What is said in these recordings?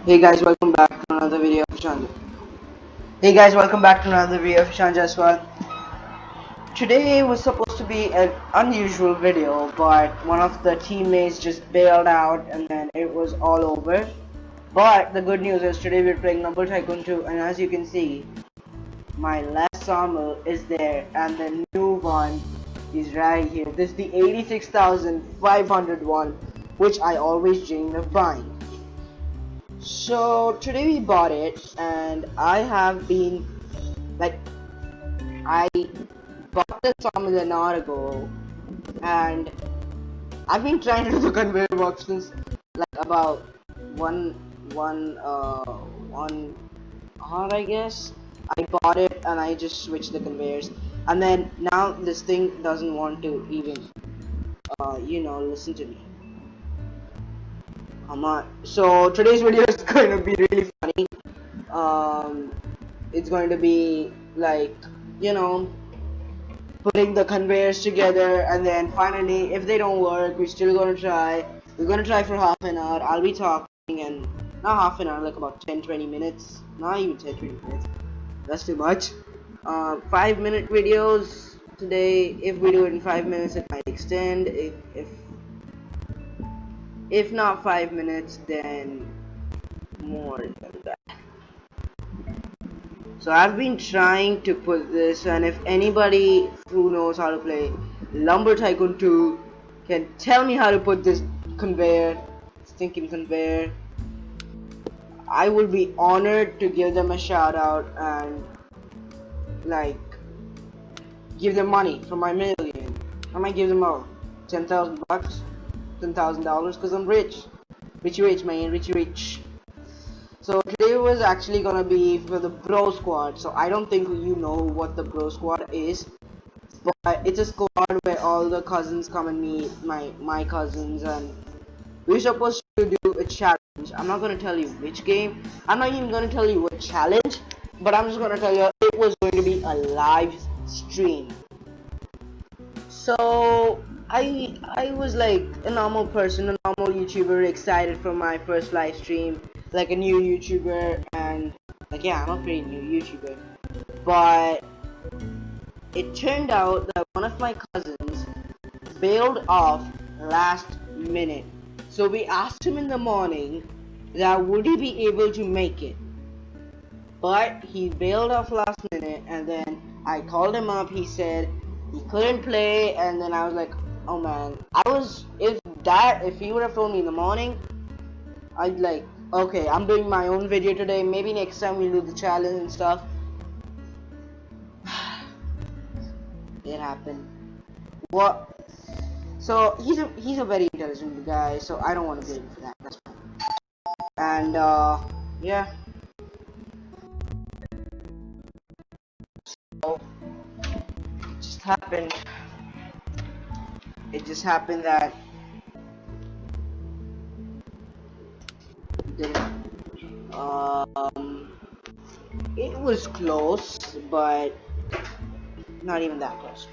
Hey guys, welcome back to another video of Shanja. Hey guys, welcome back to another video of Shanja as well. Today was supposed to be an unusual video, but one of the teammates just bailed out and then it was all over. But the good news is today we're playing Number Tycoon 2, and as you can see, my last sawmill is there and the new one is right here. This is the 86,500 one, which I always dreamed of buying. So today we bought it, and I have been like I bought this sawmill an hour ago, and I've been trying to do the conveyor work since like about one one uh one hour, I guess. I bought it and I just switched the conveyors, and then now this thing doesn't want to even listen to me. Come on. So today's video is going to be really funny. Um, it's going to be like, you know, putting the conveyors together, and then finally, if they don't work, we're still gonna try. We're gonna try for half an hour. I'll be talking, and not half an hour, like about 10-20 minutes. Not even 10-20 minutes. That's too much. 5-minute videos today. If we do it in 5 minutes, it might extend. If not 5 minutes, then more than that. So I've been trying to put this, and if anybody who knows how to play Lumber Tycoon 2 can tell me how to put this conveyor, stinking conveyor, I would be honored to give them a shout out and like give them money for my million. I might give them all $10,000, $10,000, because I'm rich. Richy rich, man, richy rich. So today was actually gonna be for the bro squad. So I don't think you know what the bro squad is, but it's a squad where all the cousins come and meet my cousins, and we're supposed to do a challenge. I'm not gonna tell you which game. I'm not even gonna tell you what challenge, but I'm just gonna tell you it was going to be a live stream. So I was like a normal person, a normal YouTuber, excited for my first live stream, like a new YouTuber, and like yeah, I'm a pretty new YouTuber. But it turned out that one of my cousins bailed off last minute. So we asked him in the morning that would he be able to make it. But he bailed off last minute, and then I called him up. He said he couldn't play, and then I was like, oh man. If he would have told me in the morning, I'd like, okay, I'm doing my own video today. Maybe next time we'll do the challenge and stuff. It happened. What? So he's a very intelligent guy. So I don't want to blame him for that. That's fine. And yeah. So it just happened. It just happened that um, it was close, but not even that close.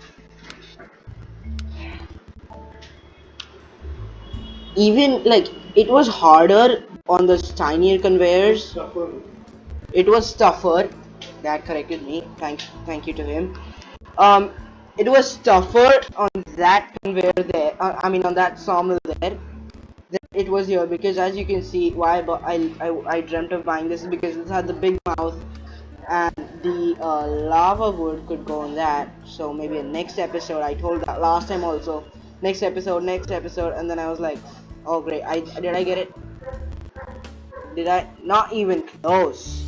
Even like it was harder on the tinier conveyors. It was tougher. That corrected me. Thank you to him. Um, it was tougher on that conveyor there. I mean on that sawmill there. Than it was here, because as you can see, why I dreamt of buying this is because it had the big mouth, and the lava wood could go on that. So maybe in next episode, I told that last time also. Next episode, and then I was like, oh great, did I get it? Did I? Not even close.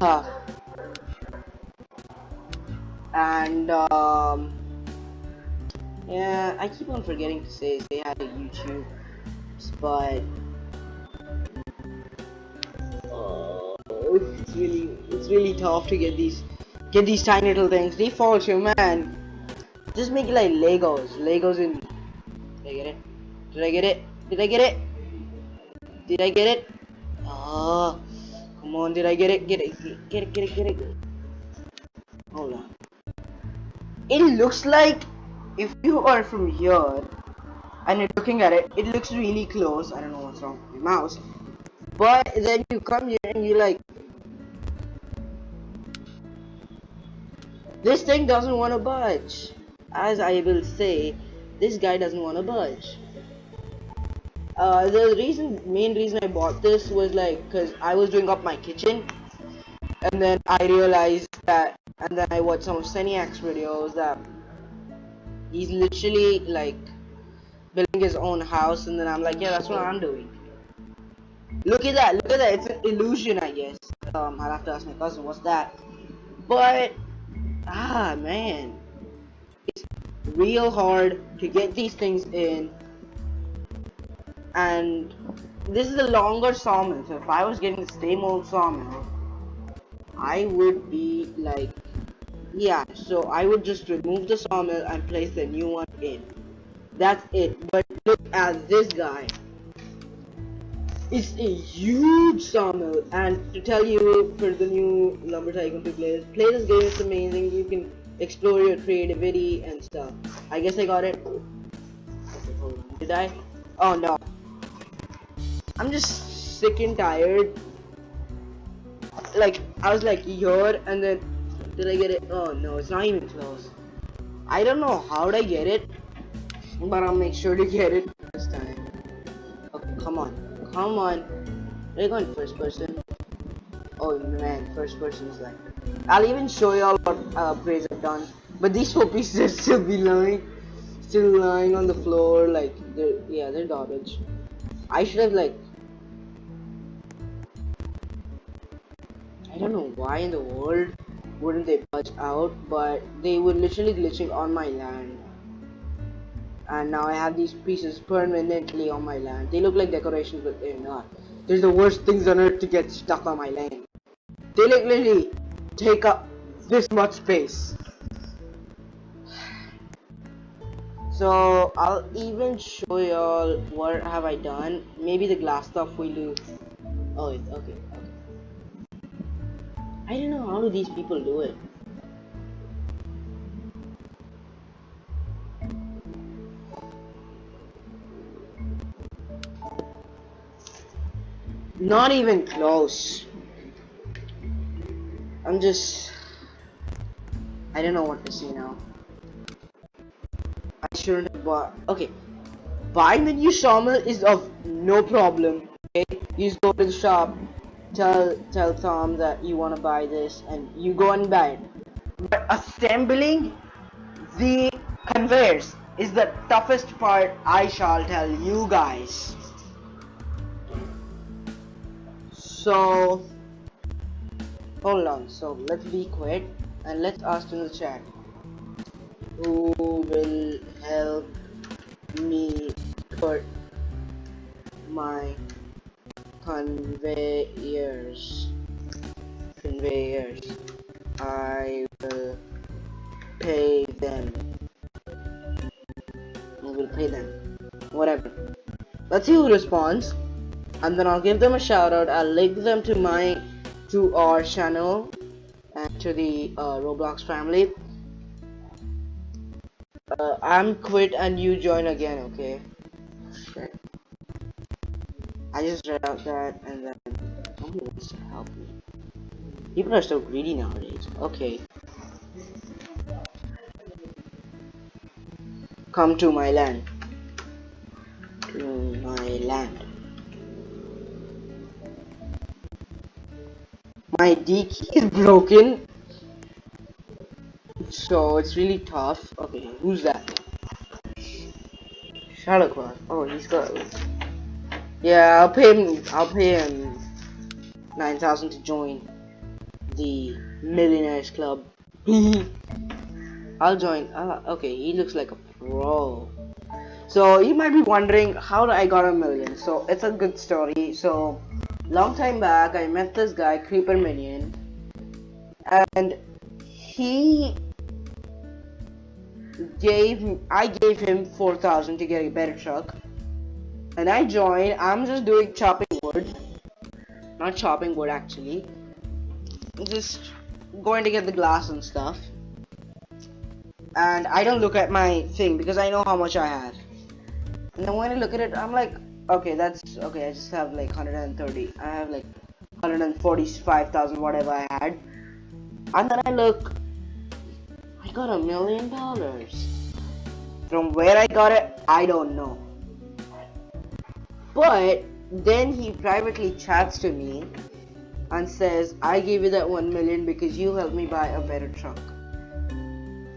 Huh. And yeah, I keep on forgetting to say hi to YouTube, but it's really tough to get these tiny little things. Default you, man. Just make it like Legos in. Did I get it? Did I get it? Did I get it? Did I get it? Ah, come on, did I get it? Get it, get it, get it, get it. Hold on. It looks like if you are from here and you're looking at it, it looks really close. I don't know what's wrong with my mouse. But then you come here and you're like, this thing doesn't want to budge. As I will say, this guy doesn't want to budge. The main reason I bought this was like, cause I was doing up my kitchen, and then I realized that, and then I watched some of Seniac's videos that he's literally like building his own house, and then I'm like, yeah, that's what I'm doing. Look at that, look at that. It's an illusion, I guess. I'll have to ask my cousin what's that. But man, it's real hard to get these things in. And this is a longer sawmill, so if I was getting the same old sawmill, I would be like, yeah, so I would just remove the sawmill and place the new one in. That's it. But look at this guy. It's a huge sawmill, and to tell you, for the new Lumber Tycoon 2 players, play this game, it's amazing. You can explore your creativity and stuff. I guess I got it. Okay, hold on. Did I? Oh no. I'm just sick and tired. Like, I was like here, and then did I get it? Oh no, it's not even close. I don't know how I get it, but I'll make sure to get it this time. Okay, come on. Come on. Are you going first person? Oh man, first person is like. I'll even show you all what upgrades I've done. But these 4 pieces are still lying on the floor. Like they're garbage. I should have like. I don't know why in the world wouldn't they budge out, but they were literally glitching on my land. And now I have these pieces permanently on my land. They look like decorations, but they're not. They're the worst things on earth to get stuck on my land. They like literally take up this much space. So I'll even show y'all what have I done. Maybe the glass stuff we'll do. Oh, okay. I don't know how do these people do it. Not even close. I don't know what to say now. I shouldn't have bought. Okay, buying the new sawmill is of no problem. Okay, you just go to the shop, tell Tom that you want to buy this, and you go and buy it. But assembling the conveyors is the toughest part, I shall tell you guys. So hold on, so let's be quick and let's ask in the chat who will help me put my conveyors. I will pay them. Whatever. Let's see who responds. And then I'll give them a shout out. I'll link them to our channel and to the Roblox family. I'm quit and you join again, okay? Shit. I just read out that and then nobody wants to help me. People are so greedy nowadays. Okay. Come to my land. To my land. My D key is broken, so it's really tough. Okay, who's that? Shalakwa. Oh, he's got. Yeah, I'll pay him 9,000 to join the Millionaires Club. I'll join. Okay, he looks like a pro. So you might be wondering how I got a million. So it's a good story. So long time back, I met this guy, Creeper Minion, and I gave him 4,000 to get a better truck, and I joined. I'm just doing chopping wood, not chopping wood actually. I'm just going to get the glass and stuff, and I don't look at my thing because I know how much I have. And then when I look at it, I'm like, Okay, that's okay. I just have like 130. I have like 145,000, whatever I had. And then I look, I got $1 million. From where I got it, I don't know. But then he privately chats to me and says, I gave you that 1 million because you helped me buy a better truck.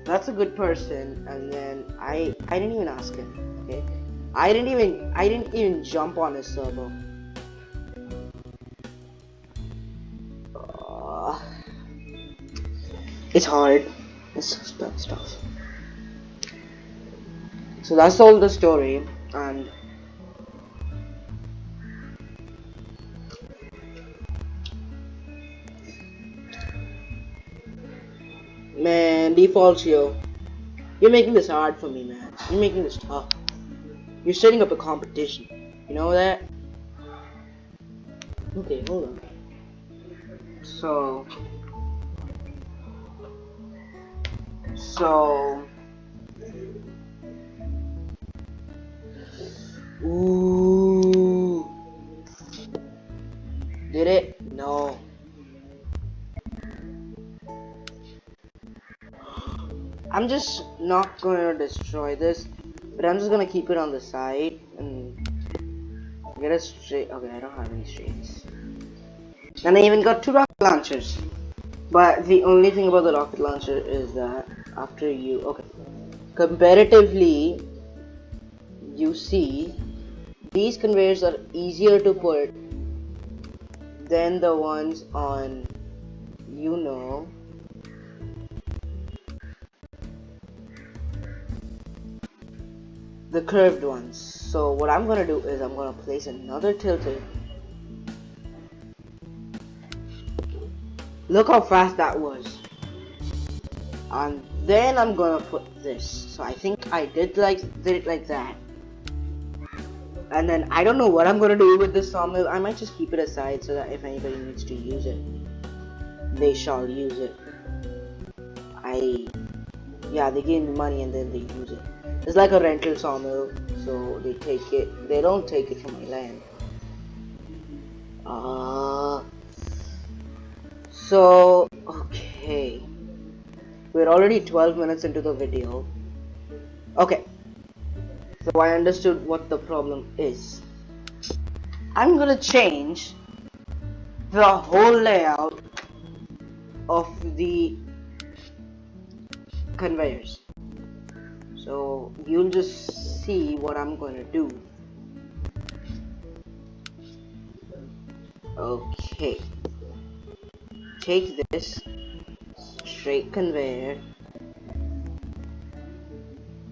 That's a good person. And then I didn't even ask him. Okay, I didn't even jump on his server. Uh, it's hard. It's bad stuff. So that's all the story. And man, defaults, yo. You're making this hard for me, man. You're making this tough. You're setting up a competition. You know that? Okay, hold on. So, so, ooh, did it? No. I'm just not gonna destroy this, but I'm just gonna keep it on the side and get a straight. Okay, I don't have any straights. And I even got 2 rocket launchers. But the only thing about the rocket launcher is that after you, okay, comparatively, you see, these conveyors are easier to put than the ones on, you know, the curved ones. So what I'm gonna do is I'm gonna place another tilted. Look how fast that was. And then I'm gonna put this. So I think I did it like that. And then I don't know what I'm gonna do with this sawmill. I might just keep it aside so that if anybody needs to use it, they shall use it. Yeah, they give me money and then they use it. It's like a rental sawmill, so they take it. They don't take it from my land. So okay, we're already 12 minutes into the video. Okay, so I understood what the problem is. I'm gonna change the whole layout of the conveyors. So you'll just see what I'm gonna do. Okay, take this straight conveyor.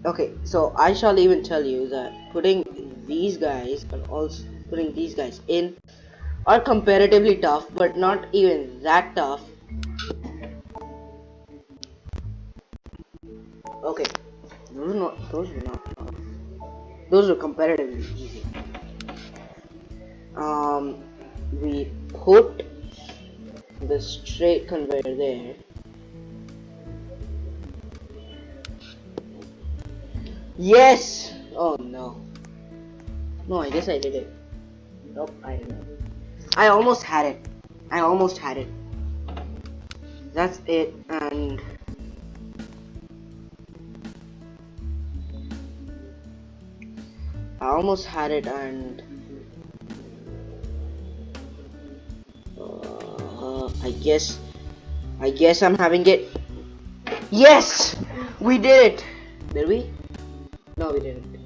Okay, so I shall even tell you that putting these guys and also putting these guys in are comparatively tough, but not even that tough. Okay, those were not tough. Those were comparatively easy. We put the straight conveyor there. Yes! Oh no. No, I guess I did it. Nope, I didn't. I almost had it. I almost had it. That's it, and I almost had it, and I guess I'm having it. Yes! We did it! Did we? No, we didn't.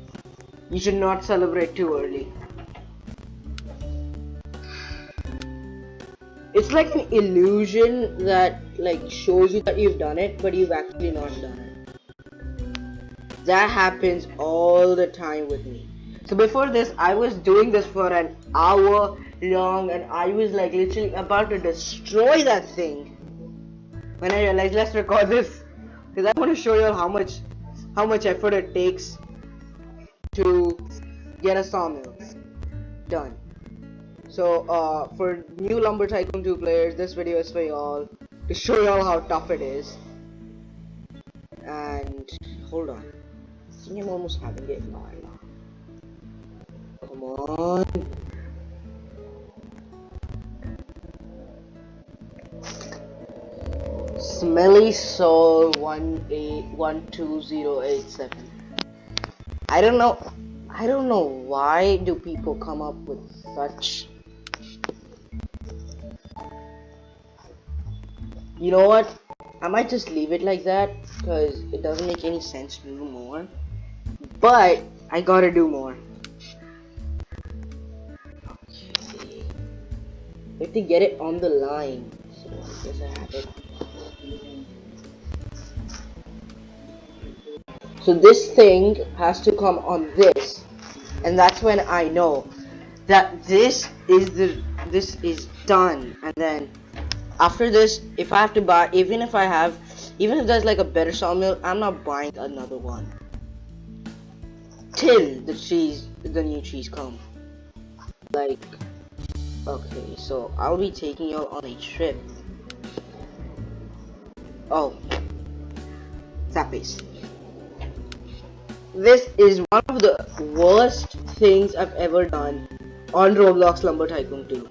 You should not celebrate too early. It's like an illusion that like shows you that you've done it, but you've actually not done it. That happens all the time with me. So before this, I was doing this for an hour long, and I was like literally about to destroy that thing. When I realized, let's record this, because I want to show you all how much effort it takes to get a sawmill done. So for new Lumber Tycoon 2 players, this video is for y'all to show y'all how tough it is. And hold on, I think I'm almost having it. No, I'm not. Come on. Smelly Soul 1812087. I don't know. I don't know why do people come up with such. You know what? I might just leave it like that because it doesn't make any sense to do more. But I gotta do more. Okay. We have to get it on the line. So I guess I have it. So this thing has to come on this, and that's when I know that this is done. And then after this, if I have to buy, even if there's like a better sawmill, I'm not buying another one till the new trees come. Like, okay, so I'll be taking you on a trip. Oh, Zappies. This is one of the worst things I've ever done on Roblox Lumber Tycoon 2.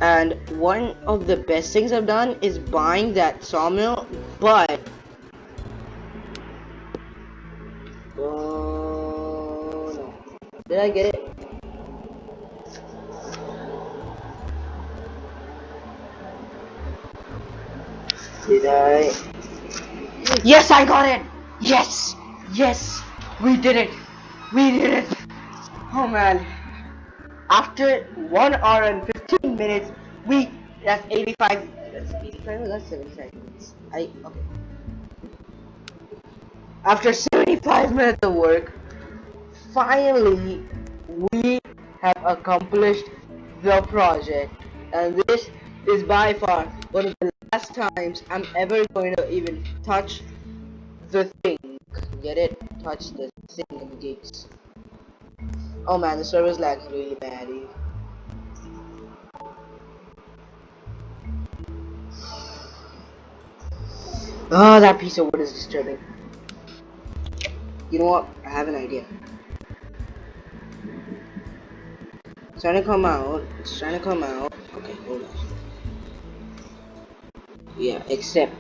And one of the best things I've done is buying that sawmill, but oh no. Did I get it? Did I? Yes, I got it! Yes! Yes! We did it! We did it! Oh man. After 1 hour and 15 minutes, that's 85. That's 85 or that's 75 minutes. Okay. After 75 minutes of work, finally we have accomplished the project. And this is by far one of the last times I'm ever going to even touch the thing. Get it? Touch the thing in the gigs. Oh man, the server's lagging really bad. Oh, that piece of wood is disturbing. You know what? I have an idea. It's trying to come out. It's trying to come out. Okay, hold on. Yeah, except.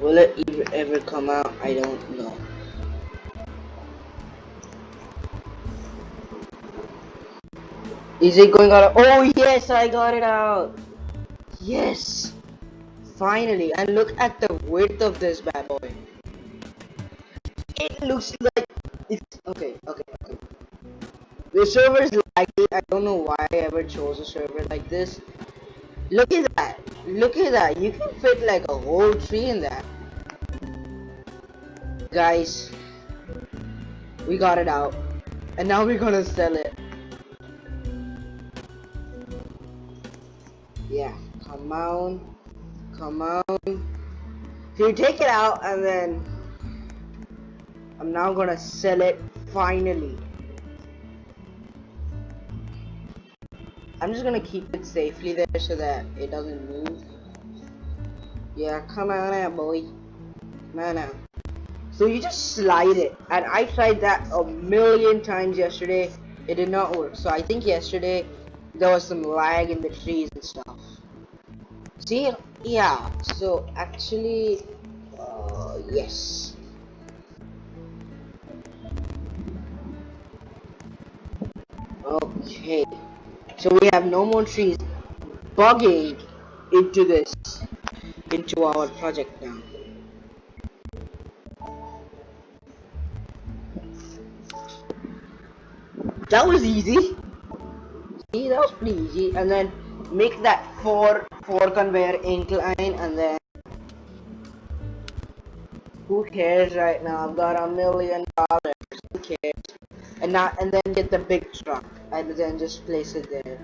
Will it ever come out? I don't know. Is it going out? Oh yes, I got it out. Yes. Finally. And look at the width of this bad boy. It looks like it's okay. The server is laggy. I don't know why I ever chose a server like this. Look at that. Look at that. You can fit like a whole tree in that. Guys, we got it out. And now we're gonna sell it. Yeah, come on. So you take it out and then I'm now gonna sell it finally. I'm just gonna keep it safely there so that it doesn't move. Yeah, come on out, boy. Come on out. So you just slide it, and I tried that a million times yesterday. It did not work. So I think yesterday there was some lag in the trees and stuff. See? Yeah. So actually, yes. Okay. So we have no more trees bugging into our project now. That was easy. See, that was pretty easy. And then make that four conveyor incline, and then who cares right now? I've got $1 million. Who cares? And then get the big truck and then just place it there.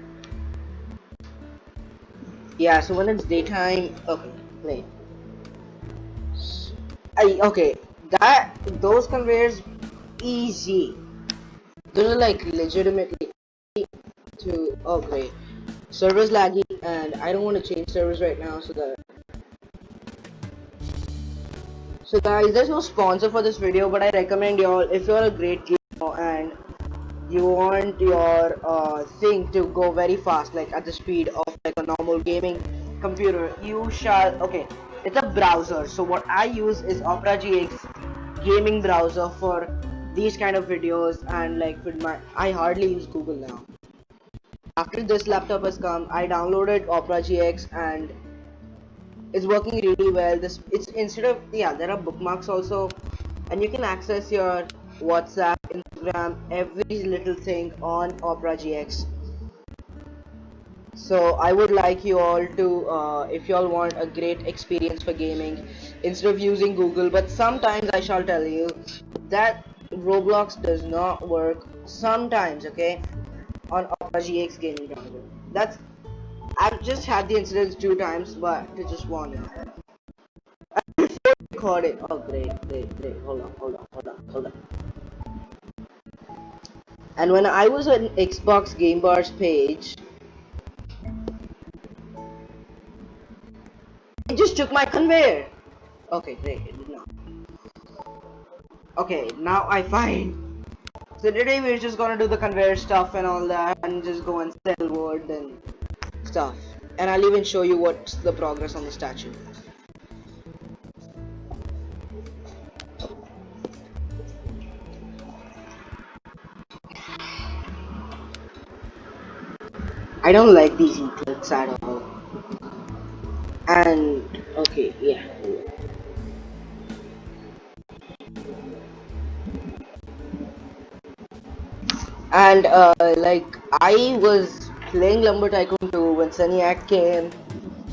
Yeah. So when it's daytime, okay, play. Okay, those conveyors easy. Those are like legitimately to. Oh great, server's laggy, and I don't want to change servers right now, So guys, there's no sponsor for this video, but I recommend y'all, if you're a great gamer and you want your thing to go very fast, like at the speed of like a normal gaming computer, you shall, okay, it's a browser. So what I use is Opera GX gaming browser for these kind of videos, and like with my, I hardly use Google now. After this laptop has come, I downloaded Opera GX and it's working really well. This, it's instead of, yeah, there are bookmarks also, and you can access your WhatsApp, Instagram, every little thing on Opera GX. So I would like you all to, if you all want a great experience for gaming, instead of using Google, but sometimes I shall tell you that Roblox does not work sometimes, okay, on Opera GX gaming browser. That's, I've just had the incidents 2 times, but to just warn you. Record it. Oh, great. Hold on. And when I was on Xbox Game Bar's page, it just took my conveyor. Okay, great. It did not. Okay, now I find. So today we're just gonna do the conveyor stuff and all that, and just go and sell wood and stuff. And I'll even show you what's the progress on the statue. I don't like these eclipses at all. And okay, yeah. And like I was playing Lumber Tycoon 2 when Sunny came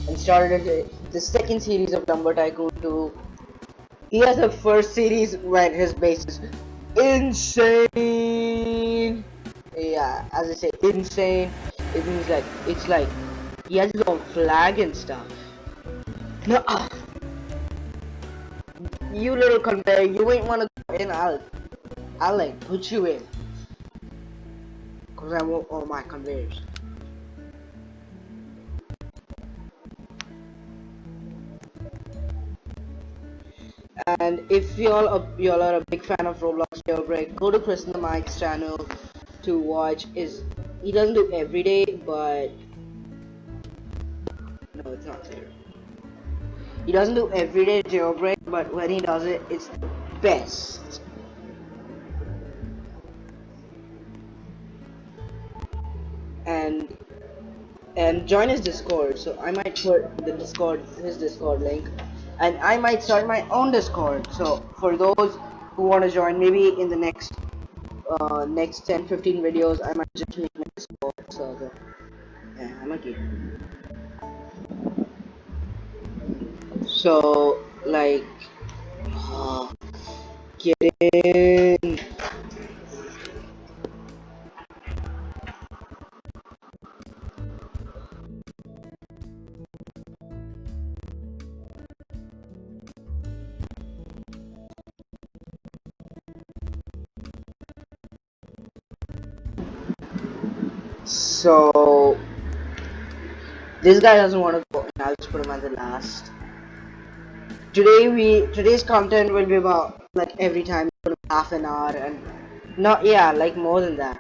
and started the second series of Lumber Tycoon 2. He has the first series when his base is insane. Yeah, as I say, insane. It means like it's like he has his own flag and stuff. No, you little conveyor, you ain't wanna go in. I'll like put you in, cause I want all my conveyors. And if y'all are a big fan of Roblox Jailbreak, go to Chris and the Mike's channel to watch. Is he doesn't do every day, but no, it's not there. He doesn't do everyday jailbreak, but when he does it, it's the best. And join his Discord. So I might put his Discord link, and I might start my own Discord. So for those who want to join, maybe in the next 10-15 videos, I might just make my Discord server. Yeah, I'm okay. So like, get in. So this guy doesn't want to go, and I'll just put him at the last. Today's content will be about like every time half an hour, and not, yeah, like more than that.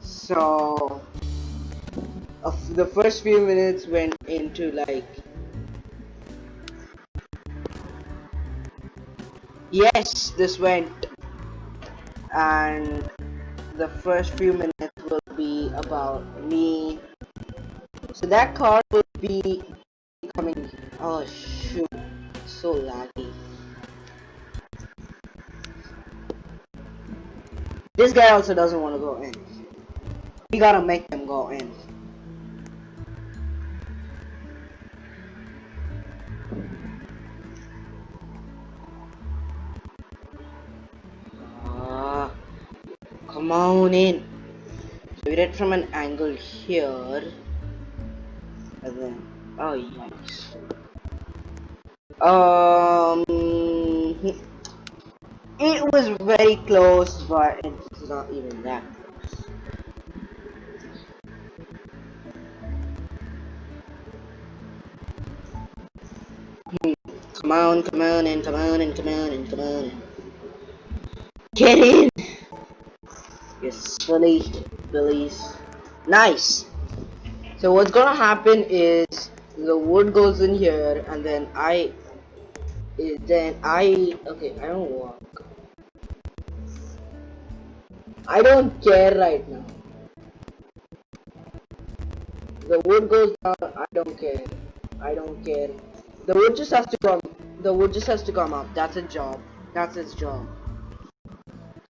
So the first few minutes went into like, yes, this went, and the first few minutes will be about me. So that car will be coming. Oh shoot, so laggy. This guy also doesn't want to go in. We gotta make him go in. Come on in. So we read from an angle here, and then, oh yes. It was very close, but it's not even that close. Come Come on, come on in, come on in, come on in, come on in. Get in! You silly billies. Nice! So what's gonna happen is the wood goes in here and then okay, I don't walk. I don't care right now. The wood goes down, I don't care. I don't care. The wood just has to come. The wood just has to come up. That's a job. That's its job.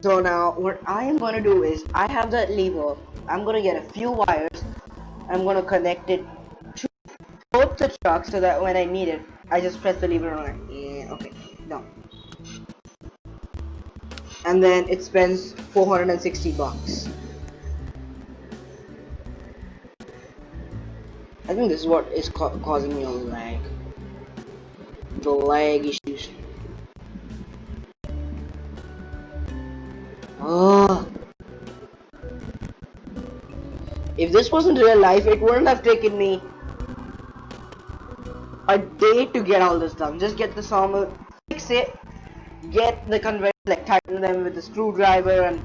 So now what I am gonna do is I have that lever. I'm gonna get a few wires. I'm gonna connect it to both the trucks so that when I need it, I just press the lever and I'm like, yeah, okay, no. And then it spends 460 bucks. I think this is what is causing me a lag. The lag issues. Oh. If this wasn't real life, it wouldn't have taken me a day to get all this done. Just get the sawmill, fix it, get the conveyors, like tighten them with the screwdriver, and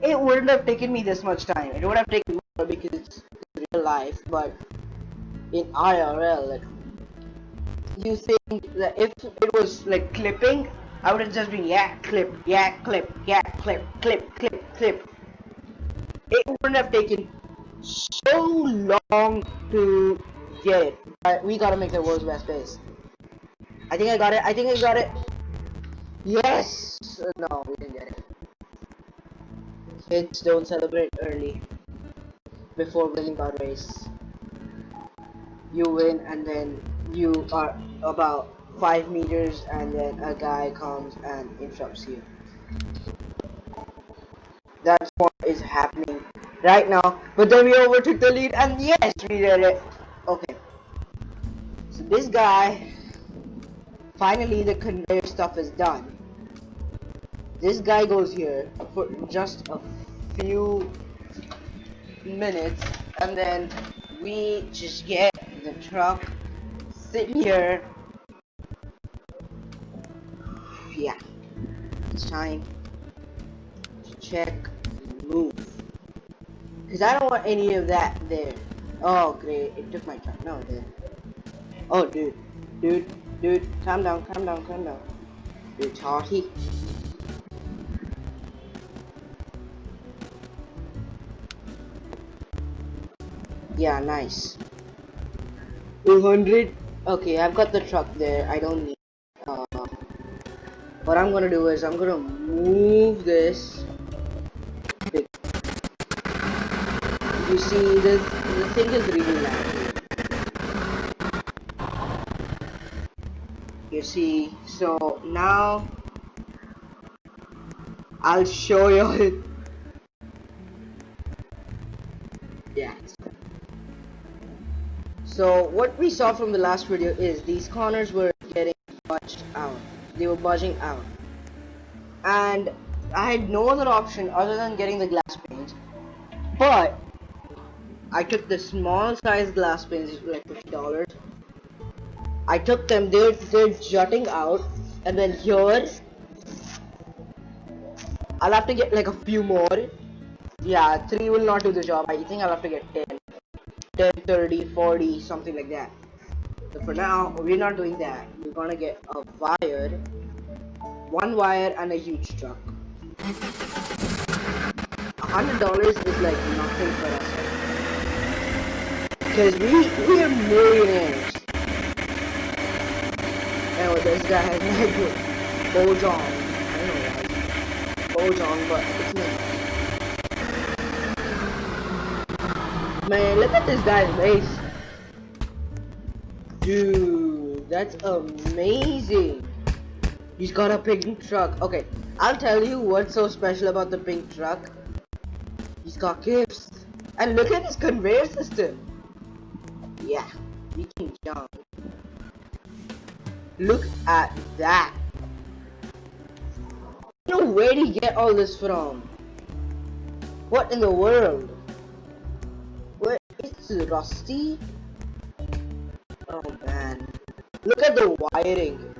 it wouldn't have taken me this much time. It would have taken more because it's real life, but in IRL, like, you think that if it was like clipping, I would have just been yak, clip, yak, clip, clip, clip, clip. It wouldn't have taken so long to get it. But we gotta make the world's best base. I think I got it. I think I got it. Yes! No, we didn't get it. Kids don't celebrate early before winning our race. You win and then you are about 5 meters and then a guy comes and interrupts you. That's what is happening right now. But then we overtook the lead and yes, we did it. Okay. So this guy, finally the conveyor stuff is done. This guy goes here for just a few minutes and then we just get the truck, sit here. Yeah, it's time to check and move. Because I don't want any of that there. Oh, great. It took my truck. No, it didn't. Oh, dude. Calm down. Dude, Tati. Yeah, nice. 200. Okay, I've got the truck there. I don't need. What I'm gonna do is I'm gonna move this. You see, the thing is really loud. You see, so now I'll show you it. Yeah. So what we saw from the last video is these corners were getting budged out. They were budging out. And I had no other option other than getting the glass panes. But I took the small size glass panes, like $50. I took them, they're jutting out, and then here I'll have to get like a few more. Yeah, 3 will not do the job. I think I'll have to get 10, 30, 40, something like that. So for now, we're not doing that. We're gonna get a wire, one wire and a huge truck. $100 is like nothing for us. Because we are millionaires. And with this guy has like Bojong. I don't know why. Bojong, but it's not. Man, look at this guy's race. Dude, that's amazing. He's got a pink truck. Okay, I'll tell you what's so special about the pink truck. He's got gifts. And look at his conveyor system. Yeah, we can jump. Look at that. You know, where did he get all this from? What in the world? Where? It's rusty? Oh man. Look at the wiring.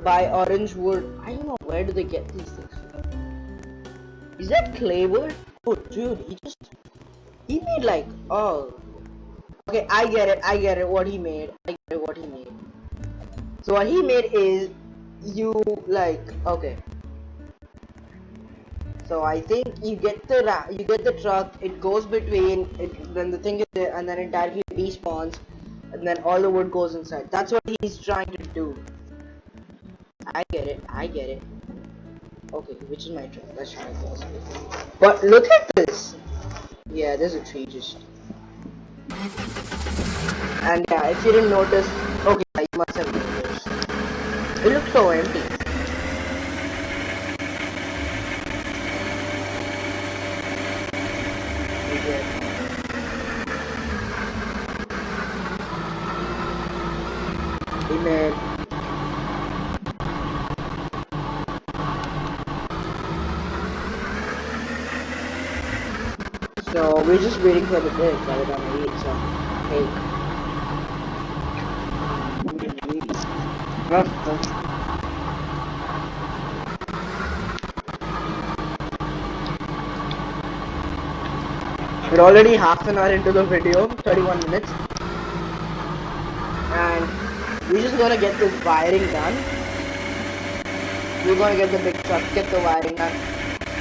By orange wood. I don't know where do they get these things from. Is that clay wood? Oh dude, he made like, oh. Okay, I get it what he made. So what he made is you like, okay. So I think you get the truck, it goes between it, then the thing is there, and then it directly despawns, and then all the wood goes inside. That's what he's trying to do. I get it. Okay, which is my truck? Let's try this. But look at this. Yeah, there's a tree just. And yeah, if you didn't notice, okay, you must have noticed. It looks so empty. Amen. So we're just waiting for the day by the time I eat some cake. We're already half an hour into the video, 31 minutes. And we're just gonna get this wiring done. We're gonna get the big truck, get the wiring done.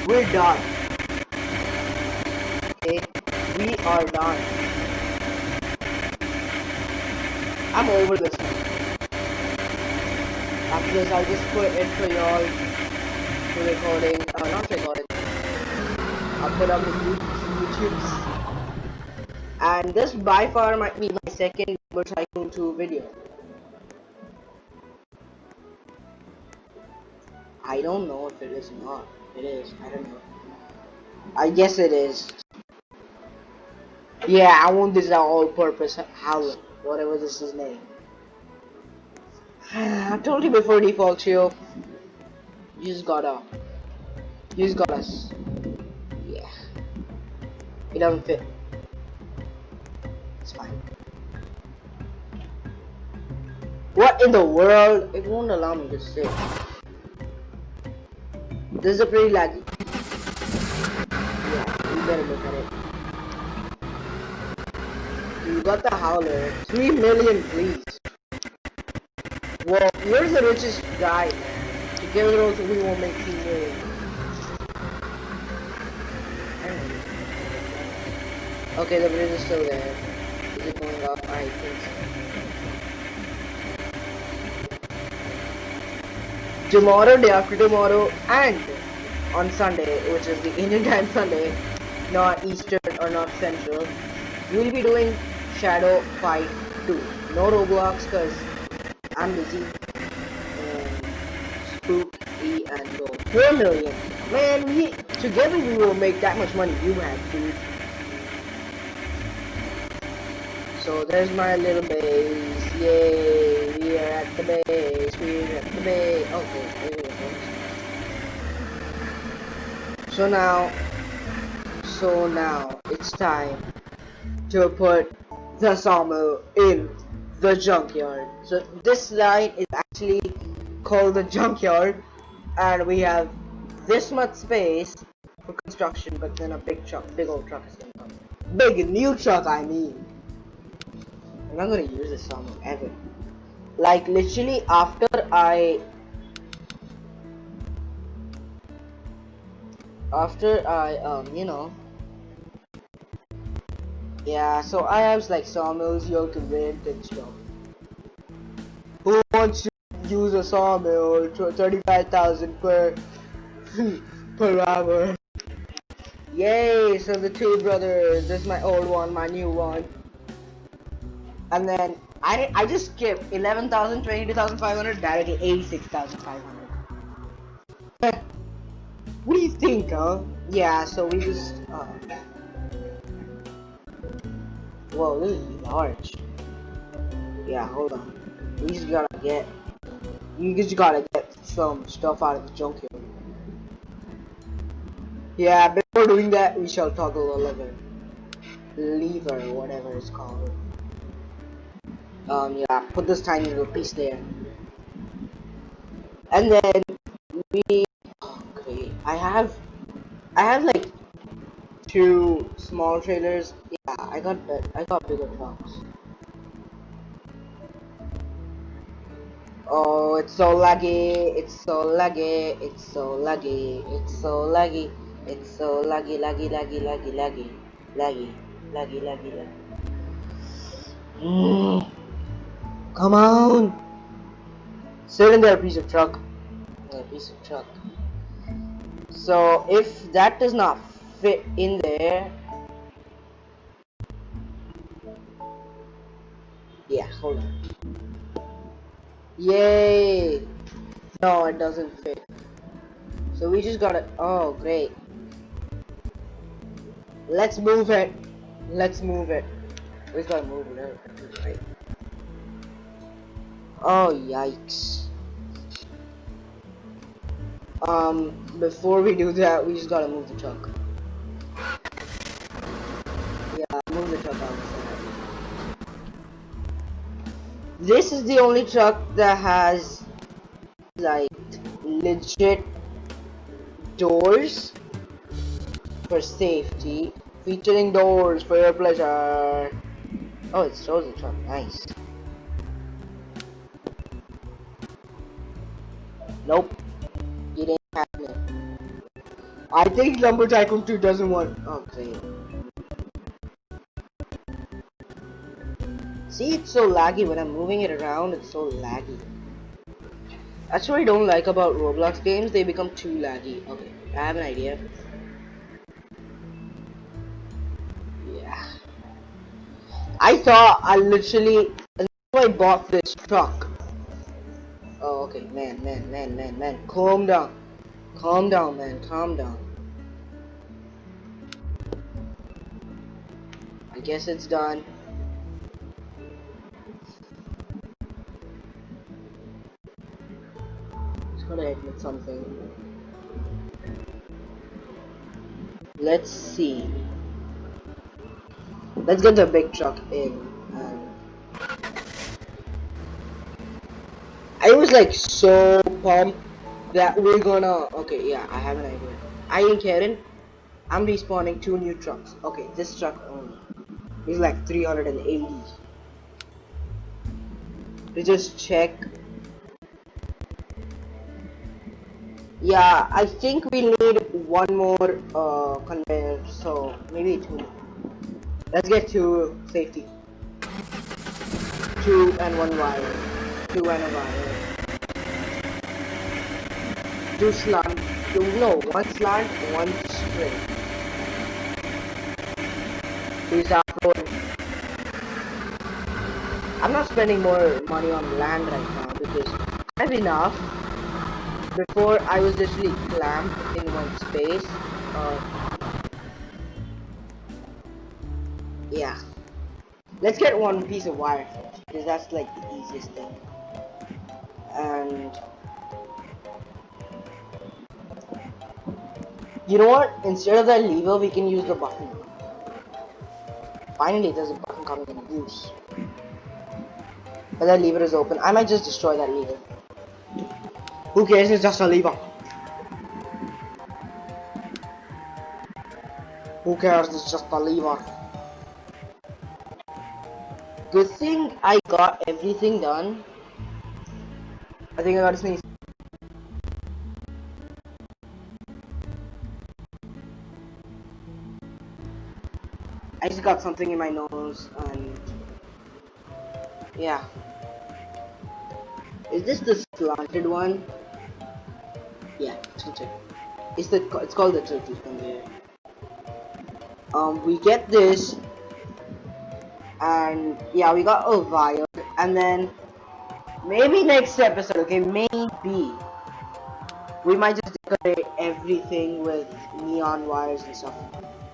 We're done. Okay, we are done. I'm over this one. After this, I'll just put it for y'all to recording. Not recording. I'll put up the YouTubes. And this by far might be my second Tycoon 2 video. I don't know if it is or not. It is. I don't know. I guess it is. Yeah, I want this all-purpose Howler, whatever this is name. I told you before, default show. You just gotta. Yeah. It doesn't fit. It's fine. What in the world? It won't allow me to sit. This is a pretty laggy. Yeah, you better look at it. You got the Howler. 3 million, please. Well, you're the richest guy. Together, we won't make 3 million. Okay, the bridge is still there. Is it going up? I think so. Tomorrow, day after tomorrow, and on Sunday, which is the Indian time Sunday, not Eastern or not Central, we'll be doing Shadow Fight 2. No Roblox, cause I'm busy. Spooky and go 4 million. Man, together we will make that much money you have, dude. So there's my little base. Yay, we are at the base. Okay, so now it's time to put the sawmill in the junkyard. So this line is actually called the junkyard, and we have this much space for construction, but then a big old truck is gonna come. Big new truck, I mean. I'm not gonna use this sawmill ever. Like literally after I you know. Yeah, so I have like sawmills you can rent and stuff. Who wants to use a sawmill to 35,000 per per hour? Yay! So the two brothers. This is my old one, my new one. And then I just skipped 11,000, 22,500, directly 86,500. What do you think, huh? Yeah, so we just whoa, this is large. Yeah, hold on. You just gotta get some stuff out of the junkyard. Yeah, before doing that, we shall toggle the lever, whatever it's called. Yeah, put this tiny little piece there. And then we, oh, great. I have like two small trailers. Yeah, I got bigger trucks. Oh, it's so laggy, it's so laggy, it's so laggy, it's so laggy, it's so laggy, laggy, laggy, laggy, laggy, laggy, laggy, laggy, laggy. Mm, come on! Sit in there, piece of truck. Yeah, piece of truck. So, if that does not fit in there, yeah, hold on. Yay! No, it doesn't fit. So we just gotta, oh, great. Let's move it. Let's move it. We just gotta move it. Right. Oh, yikes. Before we do that, we just gotta move the truck. Yeah, move the truck outside. This is the only truck that has, like, legit doors for safety. Featuring doors for your pleasure. Oh, it shows the truck. Nice. Nope. It ain't happening. I think Lumber Tycoon 2 doesn't want. Okay. See, it's so laggy when I'm moving it around. It's so laggy. That's what I don't like about Roblox games. They become too laggy. Okay, I have an idea. Yeah. I thought I literally. I bought this truck. Oh, okay, man. Calm down. Calm down, man. Calm down. I guess it's done. Just gotta admit something. Let's see. Let's get the big truck in. I was like so pumped that we're gonna. Okay, yeah, I have an idea. I ain't caring. I'm respawning two new trucks. Okay, this truck only is like 380. We just check. Yeah, I think we need one more conveyor, so maybe two. Let's get two safety. Two and one wire. Two and a wire. Two slant. Two, no, one slant, one straight. Please upload. I'm not spending more money on land right now because I have enough. Before I was literally clamped in one space. Yeah. Let's get one piece of wire first because that's like the easiest thing. And you know what? Instead of that lever, we can use the button. Finally, there's a button coming in use. But that lever is open. I might just destroy that lever. Who cares? It's just a lever. Who cares? It's just a lever. Good thing I got everything done. I think I got to sneeze. I just got something in my nose and yeah. Is this the slanted one? Yeah, tilted. It's called the tilted conveyor. We get this, and yeah, we got a wire, and then maybe next episode, okay, maybe we might just decorate everything with neon wires and stuff.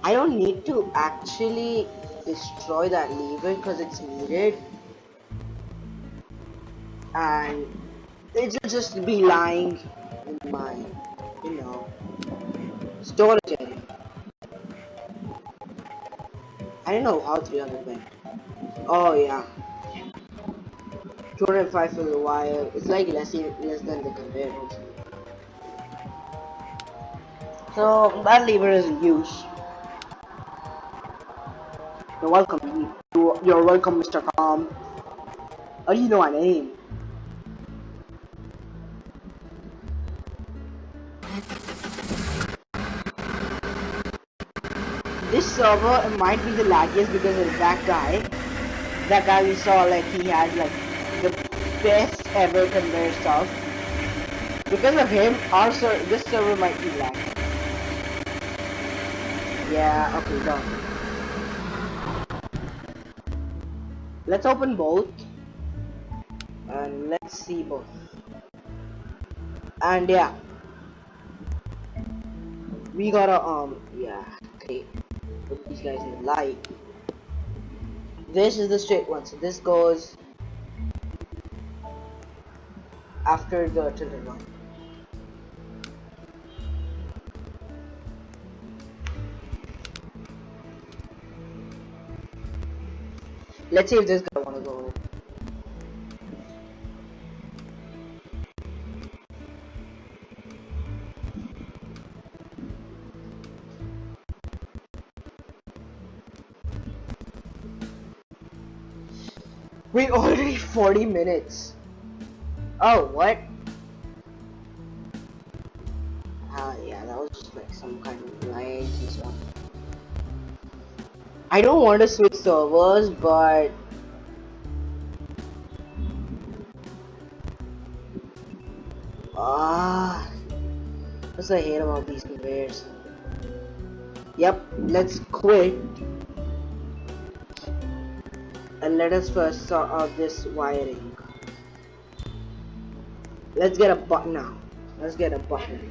I don't need to actually destroy that lever because it's needed, and it'll just be lying in my, you know, storage area. I don't know how 300 went. Oh yeah. 205 for the wire. It's like less than the conveyors. So that lever is in use. You're welcome. You're welcome, Mr. Tom. How do you know my name? This server might be the laggiest because of that guy. That guy we saw, like he has like the best ever conveyor stuff. Because of him, also this server might be lag. Yeah, okay, done. Let's open both. And let's see both. And yeah. We gotta yeah, okay. Put these guys in the light. This is the straight one, so this goes after the tilted one. Let's see if this guy wanna go in. Wait, already 40 minutes. Oh, what? Yeah, that was just like some kind of lags and stuff. I don't want to switch servers, but that's what I hate about these conveyors. Yep, let's quit. And let us first sort out this wiring. Let's get a button now. Let's get a button.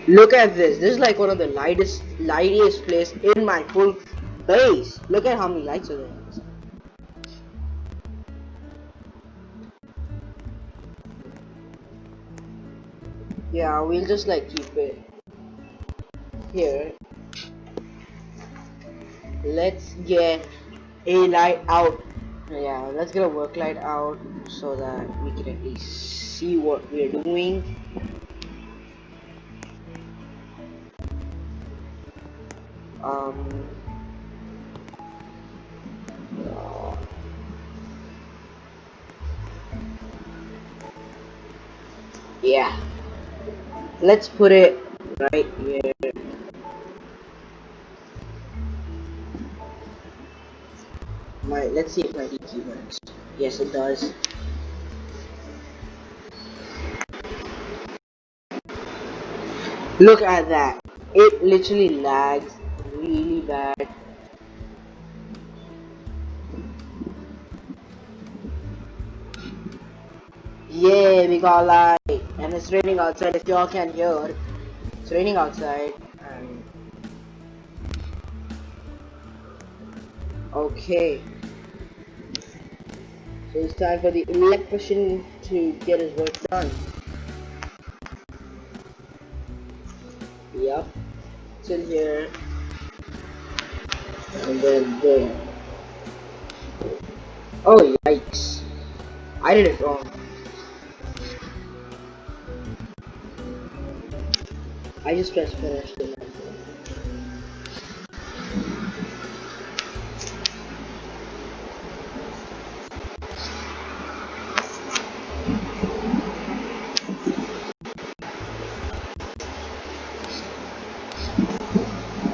Look at this. This is like one of the lightest place in my full base. Look at how many lights are there. Yeah, we'll just like keep it here. Let's get a light out. Yeah, let's get a work light out so that we can at least see what we're doing. Yeah, let's put it right here. Let's see if my key works. Yes, it does. Look at that. It literally lags really bad. Yeah, we got light. And it's raining outside if y'all can hear. It's raining outside. And okay. So it's time for the electrician to get his work done. Yep. It's in here. And then there. Oh yikes. I did it wrong. I just pressed finish.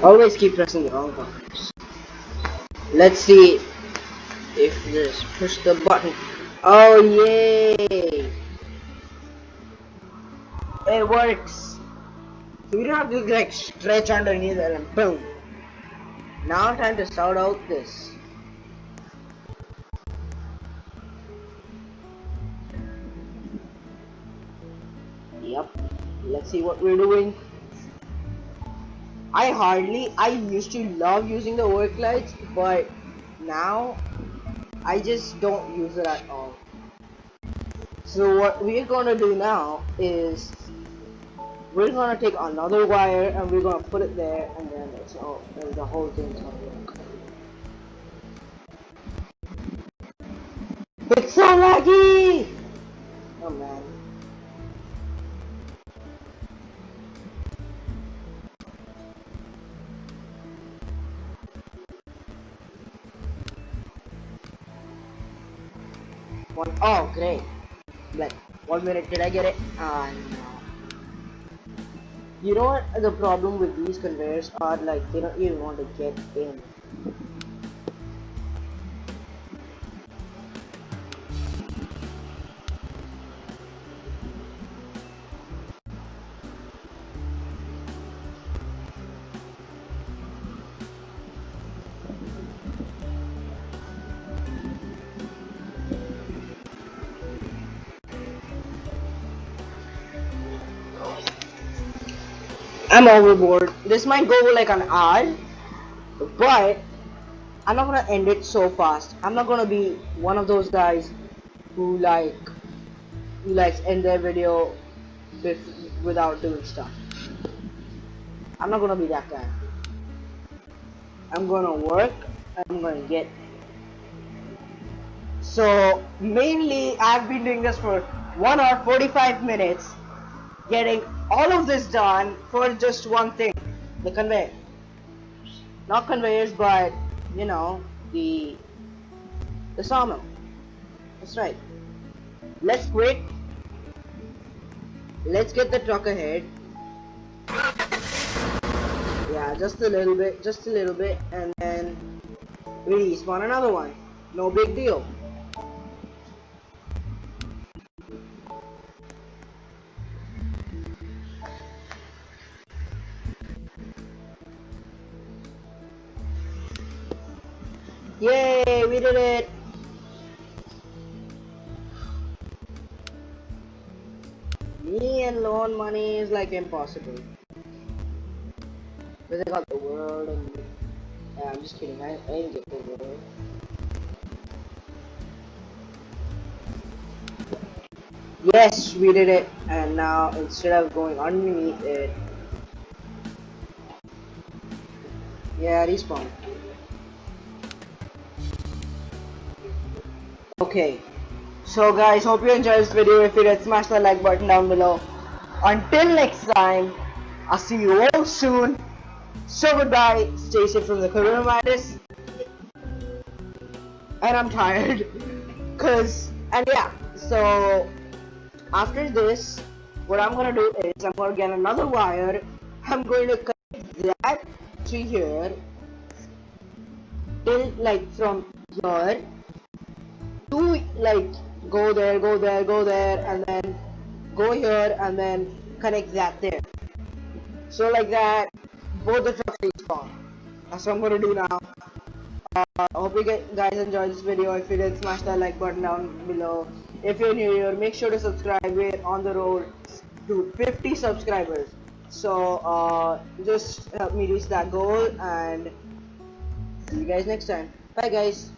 Always keep pressing the wrong buttons. Let's see if this push the button. Oh yay! It works. So we don't have to like stretch underneath it and boom. Now time to sort out this. Yep. Let's see what we're doing. I used to love using the work lights, but now I just don't use it at all. So what we're gonna do now is we're gonna take another wire and we're gonna put it there, and then it's all, and the whole thing's gonna work. It's so laggy! Oh man. Oh great. Like 1 minute, did I get it? Ah no. You know what the problem with these conveyors are, like they don't even want to get in. I'm overboard. This might go like an hour, but I'm not gonna end it so fast. I'm not gonna be one of those guys who likes end their video without doing stuff. I'm not gonna be that guy. I'm gonna work. I'm gonna get. So mainly, I've been doing this for 1 hour 45 minutes, getting all of this done for just one thing: the conveyor. Not conveyors, but you know the sawmill. That's right. Let's quit. Let's get the truck ahead. Yeah, just a little bit, and then we respawn another one. No big deal. Yay, we did it! Me and loan money is like impossible. Because I got the world and... Yeah, I'm just kidding, I didn't get the world. Yes, we did it, and now instead of going underneath it... Yeah, respawn. Okay. So guys, hope you enjoyed this video. If you did, smash the like button down below. Until next time, I'll see you all soon. So goodbye, stay safe from the coronavirus. And I'm tired. And yeah, so after this, what I'm gonna do is I'm gonna get another wire. I'm going to connect that to here till like from here to like go there, and then go here and then connect that there. So like that, both the trucks respawn. That's what I'm gonna do now. Hope you guys enjoyed this video. If you did, smash that like button down below. If you're new here, make sure to subscribe. We're on the road to 50 subscribers. So just help me reach that goal, and see you guys next time. Bye guys.